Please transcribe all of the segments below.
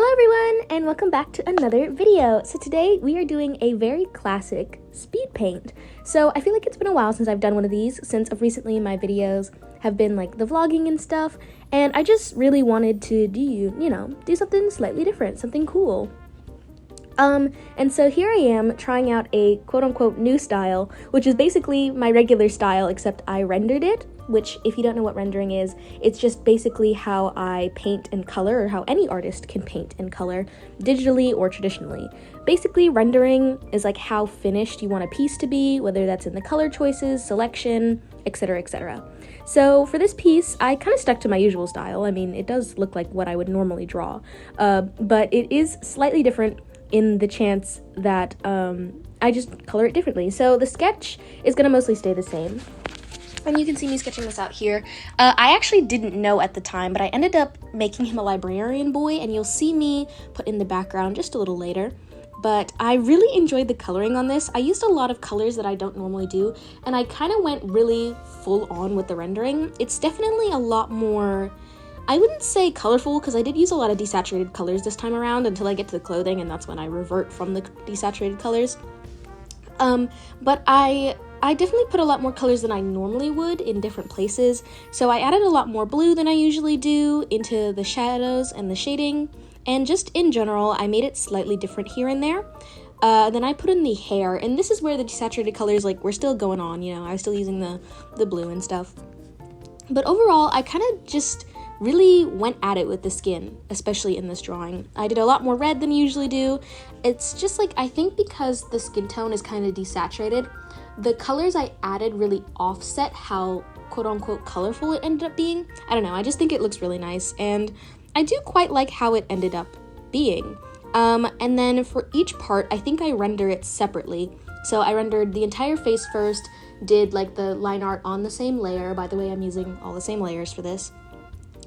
Hello everyone, and welcome back to another video. So today we are doing a very classic speed paint. So I feel like it's been a while since I've done one of these, since of recently my videos have been like the vlogging and stuff, and I just really wanted to do something slightly different, something cool. And so here I am trying out a quote-unquote new style, which is basically my regular style, except I rendered it, which, if you don't know what rendering is, it's just basically how I paint and color, or how any artist can paint and color, digitally or traditionally. Basically, rendering is like how finished you want a piece to be, whether that's in the color choices, selection, etc., etc. So for this piece, I kind of stuck to my usual style. I mean, it does look like what I would normally draw, but it is slightly different in the chance that I just color it differently. So the sketch is going to mostly stay the same. And you can see me sketching this out here. I actually didn't know at the time, but I ended up making him a librarian boy, and you'll see me put in the background just a little later. But I really enjoyed the coloring on this. I used a lot of colors that I don't normally do, and I kind of went really full on with the rendering. It's definitely a lot more, I wouldn't say colorful, because I did use a lot of desaturated colors this time around until I get to the clothing, and that's when I revert from the desaturated colors. But I definitely put a lot more colors than I normally would in different places. So I added a lot more blue than I usually do into the shadows and the shading, and just in general, I made it slightly different here and there. Then I put in the hair, and this is where the desaturated colors, like, were still going on, I was still using the blue and stuff. But overall, I kind of just really went at it with the skin, especially in this drawing. I did a lot more red than I usually do. It's just like, I think because the skin tone is kind of desaturated, the colors I added really offset how quote-unquote colorful it ended up being. I don't know, I just think it looks really nice, and I do quite like how it ended up being. And then for each part, I think I render it separately. So I rendered the entire face first, did like the line art on the same layer. By the way, I'm using all the same layers for this.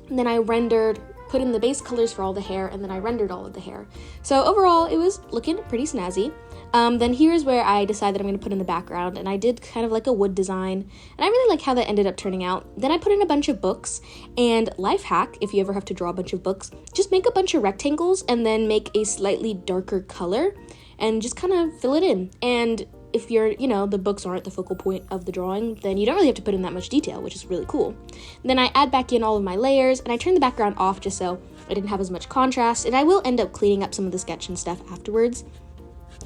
And then I put in the base colors for all the hair, and then I rendered all of the hair. So overall, it was looking pretty snazzy. Then here's where I decided I'm going to put in the background, and I did kind of like a wood design, and I really like how that ended up turning out. Then I put in a bunch of books, and life hack, if you ever have to draw a bunch of books, just make a bunch of rectangles and then make a slightly darker color and just kind of fill it in. And if the books aren't the focal point of the drawing, then you don't really have to put in that much detail, which is really cool. Then I add back in all of my layers, and I turn the background off just so I didn't have as much contrast, and I will end up cleaning up some of the sketch and stuff afterwards.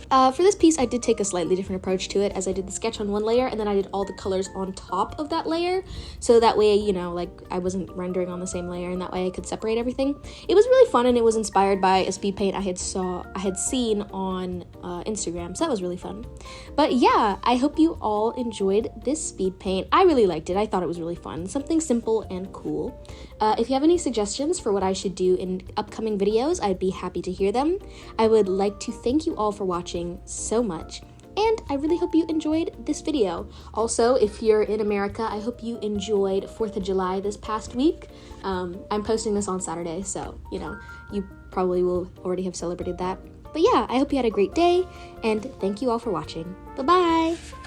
For this piece, I did take a slightly different approach to it, as I did the sketch on one layer, and then I did all the colors on top of that layer, so that way, I wasn't rendering on the same layer, and that way I could separate everything. It was really fun, and it was inspired by a speed paint I had seen on Instagram, so that was really fun. But yeah, I hope you all enjoyed this speed paint. I really liked it. I thought it was really fun. Something simple and cool. If you have any suggestions for what I should do in upcoming videos, I'd be happy to hear them. I would like to thank you all for watching so much, and I really hope you enjoyed this video. Also, if you're in America, I hope you enjoyed 4th of July this past week. I'm posting this on Saturday, so you probably will already have celebrated that. But yeah, I hope you had a great day, and thank you all for watching. Bye-bye!